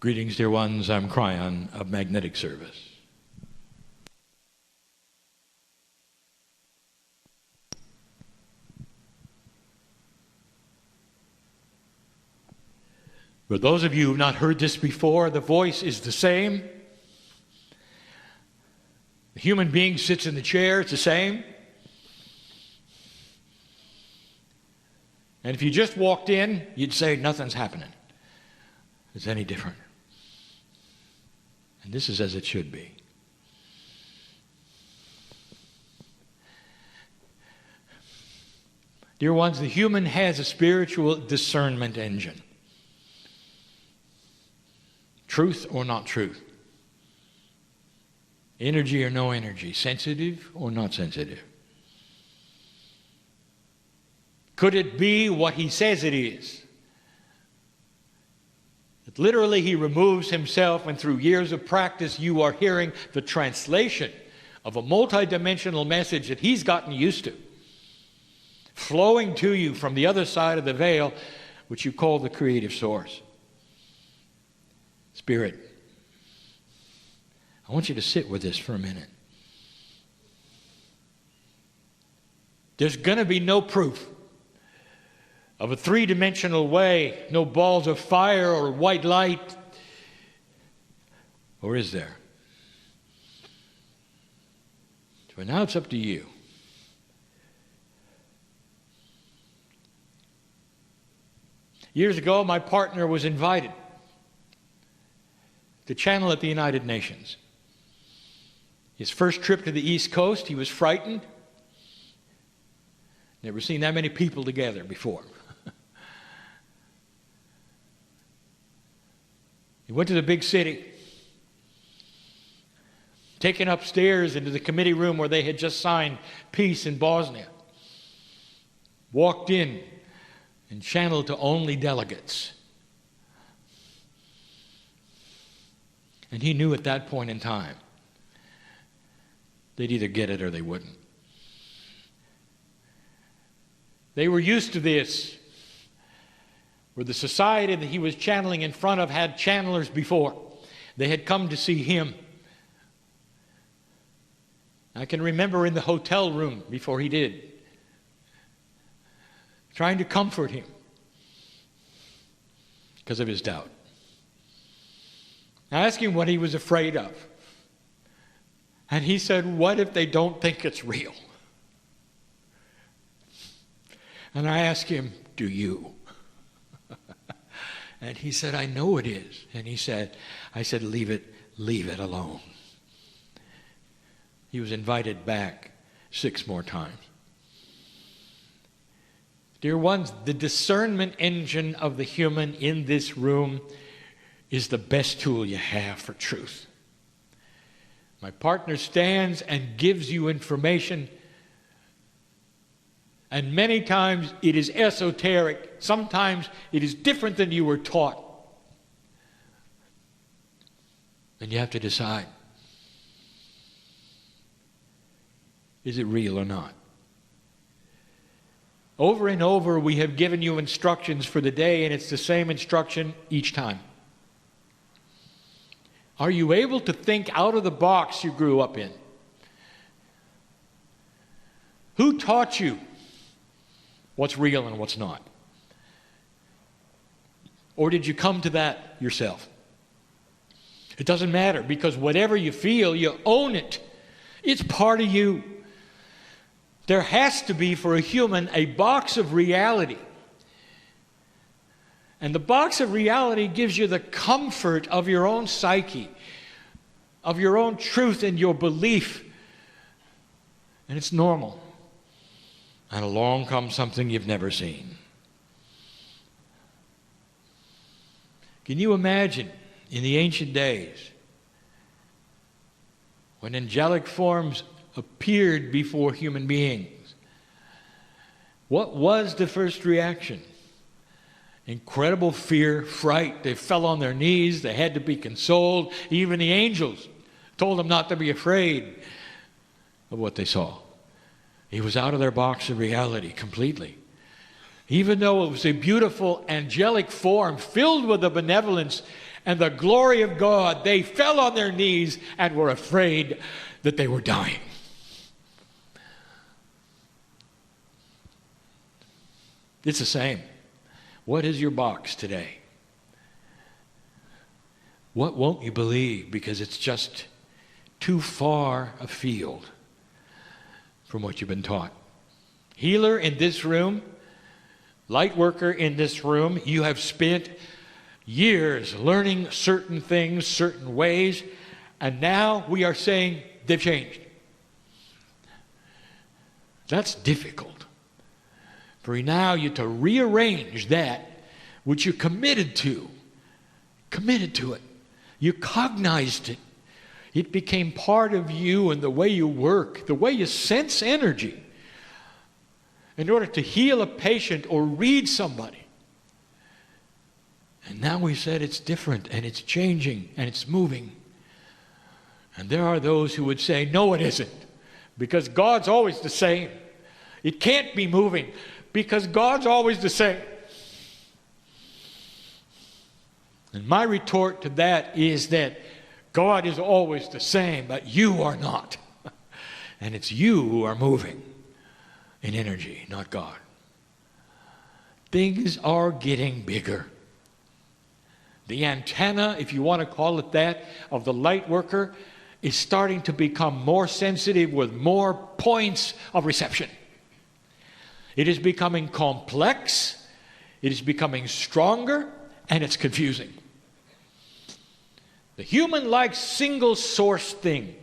Greetings, dear ones. I'm Kryon of Magnetic Service. For those of you who have not heard this before, the voice is the same. The human being sits in the chair, it's the same. And if you just walked in, you'd say nothing's happening. It's any different. And this is as it should be. Dear ones, the human has a spiritual discernment engine. Truth or not truth. Energy or no energy. Sensitive or not sensitive. Could it be what he says it is? That literally he removes himself, and through years of practice you are hearing the translation of a multidimensional message that he's gotten used to, flowing to you from the other side of the veil, which you call the creative source. Spirit, I want you to sit with this for a minute. There's going to be no proof of a three-dimensional way, no balls of fire or white light. Or is there? So now it's up to you. Years ago, my partner was invited to channel at the United Nations. His first trip to the East Coast, he was frightened. Never seen that many people together before. He went to the big city, taken upstairs into the committee room where they had just signed peace in Bosnia. Walked in and channeled to only delegates. And he knew at that point in time they'd either get it or they wouldn't. They were used to this, where the society that he was channeling in front of had channelers before. They had come to see him. I can remember in the hotel room before he did, trying to comfort him because of his doubt. I asked him what he was afraid of. And he said, what if they don't think it's real? And I asked him, do you? And he said, I know it is. And I said, leave it alone. He was invited back 6 more times. Dear ones, the discernment engine of the human in this room is the best tool you have for truth. My partner stands and gives you information, and many times it is esoteric. Sometimes it is different than you were taught. And you have to decide, is it real or not? Over and over we have given you instructions for the day, and it's the same instruction each time. Are you able to think out of the box you grew up in? Who taught you what's real and what's not? Or did you come to that yourself? It doesn't matter, because whatever you feel, you own it. It's part of you. There has to be, for a human, a box of reality. And the box of reality gives you the comfort of your own psyche, of your own truth and your belief. And it's normal. And along comes something you've never seen. Can you imagine in the ancient days when angelic forms appeared before human beings? What was the first reaction? Incredible fear, fright. They fell on their knees. They had to be consoled. Even the angels told them not to be afraid of what they saw. He was out of their box of reality completely. Even though it was a beautiful angelic form filled with the benevolence and the glory of God, they fell on their knees and were afraid that they were dying. It's the same. What is your box today? What won't you believe because it's just too far afield from what you've been taught? Healer in this room, light worker in this room, you have spent years learning certain things, certain ways, and now we are saying they've changed. That's difficult. For now you to rearrange that which you committed to it. You cognized it. It became part of you and the way you work, the way you sense energy in order to heal a patient or read somebody. And now we said it's different and it's changing and it's moving. And there are those who would say, no, it isn't, because God's always the same. It can't be moving because God's always the same. And my retort to that is that God is always the same, but you are not. And it's you who are moving in energy, not God. Things are getting bigger. The antenna, if you want to call it that, of the light worker is starting to become more sensitive with more points of reception. It is becoming complex, it is becoming stronger, and it's confusing. The human likes single source thing.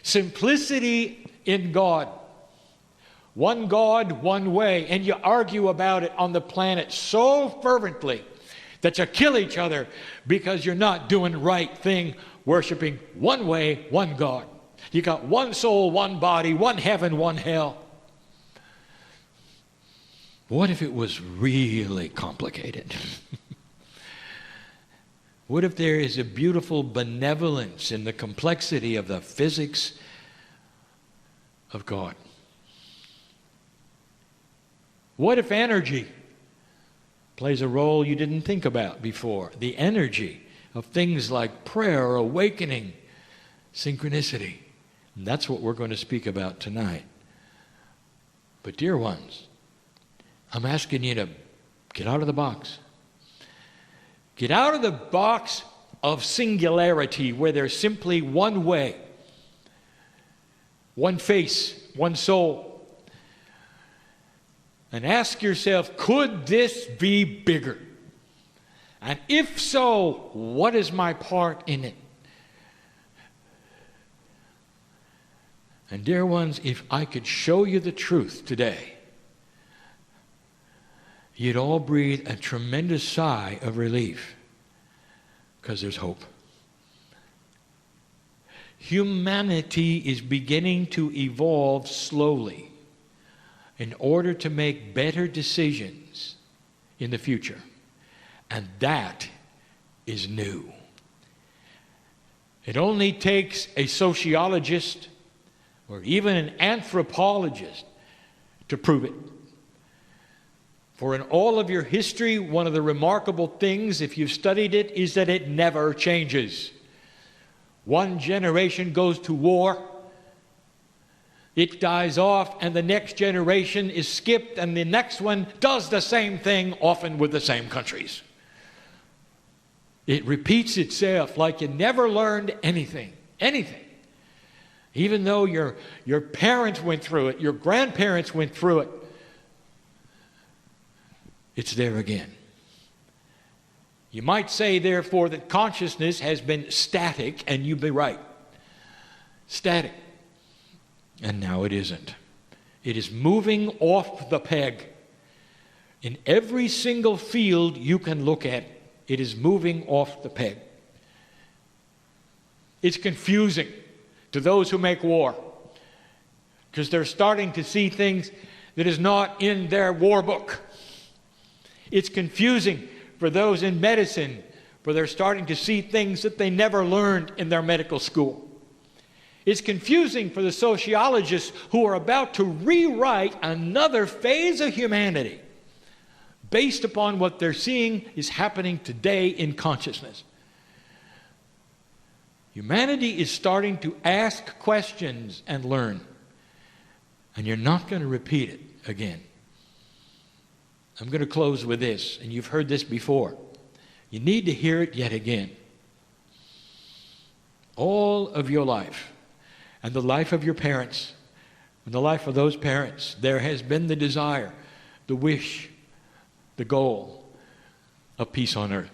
Simplicity in God. One God, one way. And you argue about it on the planet so fervently that you kill each other because you're not doing the right thing, worshiping one way, one God. You got one soul, one body, one heaven, one hell. What if it was really complicated? What if there is a beautiful benevolence in the complexity of the physics of God? What if energy plays a role you didn't think about before? The energy of things like prayer, awakening, synchronicity. And that's what we're going to speak about tonight. But dear ones, I'm asking you to get out of the box. Get out of the box of singularity where there's simply one way, one face, one soul. And ask yourself, could this be bigger? And if so, what is my part in it? And dear ones, if I could show you the truth today, you'd all breathe a tremendous sigh of relief, because there's hope. Humanity is beginning to evolve slowly in order to make better decisions in the future. And that is new. It only takes a sociologist or even an anthropologist to prove it. For in all of your history, one of the remarkable things, if you've studied it, is that it never changes. One generation goes to war, it dies off, and the next generation is skipped, and the next one does the same thing, often with the same countries. It repeats itself like you never learned anything. Even though your parents went through it, your grandparents went through it, it's there again. You might say, therefore, that consciousness has been static, and you'd be right. Static. And now it isn't. It is moving off the peg. In every single field you can look at, it is moving off the peg. It's confusing to those who make war, because they're starting to see things that is not in their war book. It's confusing for those in medicine, for they're starting to see things that they never learned in their medical school. It's confusing for the sociologists who are about to rewrite another phase of humanity based upon what they're seeing is happening today in consciousness. Humanity is starting to ask questions and learn. And you're not going to repeat it again. I'm going to close with this, and you've heard this before. You need to hear it yet again. All of your life, and the life of your parents, and the life of those parents, there has been the desire, the wish, the goal of peace on earth.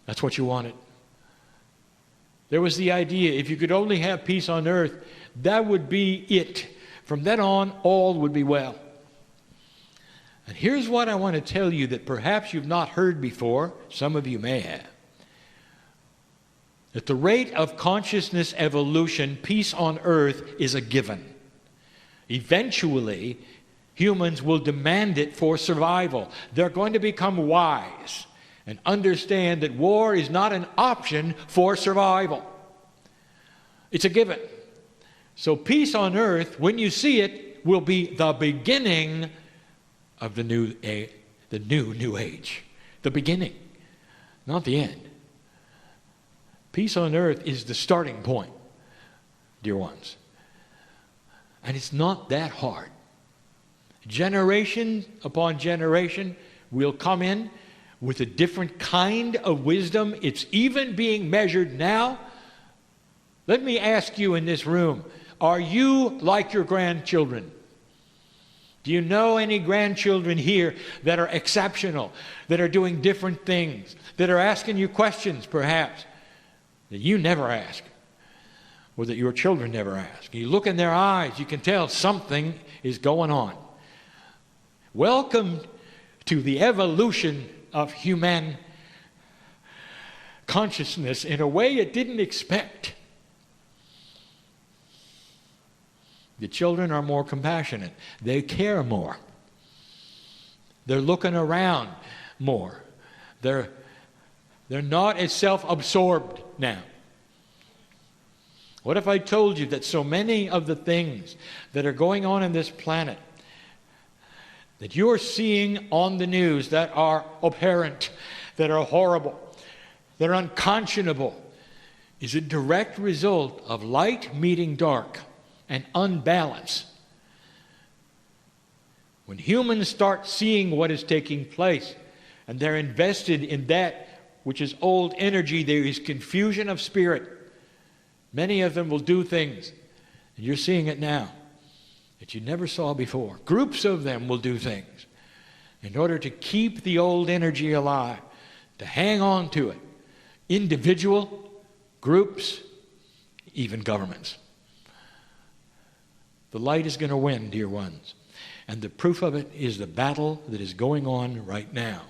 That's what you wanted. There was the idea, if you could only have peace on earth, that would be it. From then on, all would be well. And here's what I want to tell you that perhaps you've not heard before. Some of you may have. At the rate of consciousness evolution, peace on earth is a given. Eventually, humans will demand it for survival. They're going to become wise and understand that war is not an option for survival. It's a given. So peace on earth, when you see it, will be the beginning of the new age. The beginning, not the end. Peace on earth is the starting point, dear ones. And it's not that hard. Generation upon generation will come in with a different kind of wisdom. It's even being measured now. Let me ask you in this room, are you like your grandchildren? Do you know any grandchildren here that are exceptional, that are doing different things, that are asking you questions perhaps that you never ask, or that your children never ask? You look in their eyes, you can tell something is going on. Welcome to the evolution of human consciousness in a way it didn't expect. The children are more compassionate. They care more. They're looking around more. They're not as self-absorbed now. What if I told you that so many of the things that are going on in this planet that you're seeing on the news that are abhorrent, that are horrible, that are unconscionable, is a direct result of light meeting dark and unbalance? When humans start seeing what is taking place and they're invested in that which is old energy, there is confusion of spirit. Many of them will do things, and you're seeing it now, that you never saw before. Groups of them will do things in order to keep the old energy alive, to hang on to it. Individual, groups, even governments. The light is going to win, dear ones. And the proof of it is the battle that is going on right now.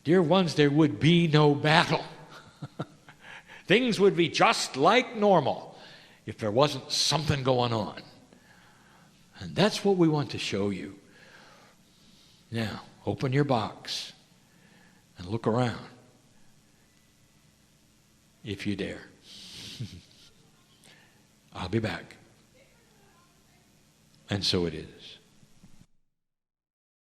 Dear ones, there would be no battle. Things would be just like normal if there wasn't something going on. And that's what we want to show you. Now, open your box and look around, if you dare. I'll be back. And so it is.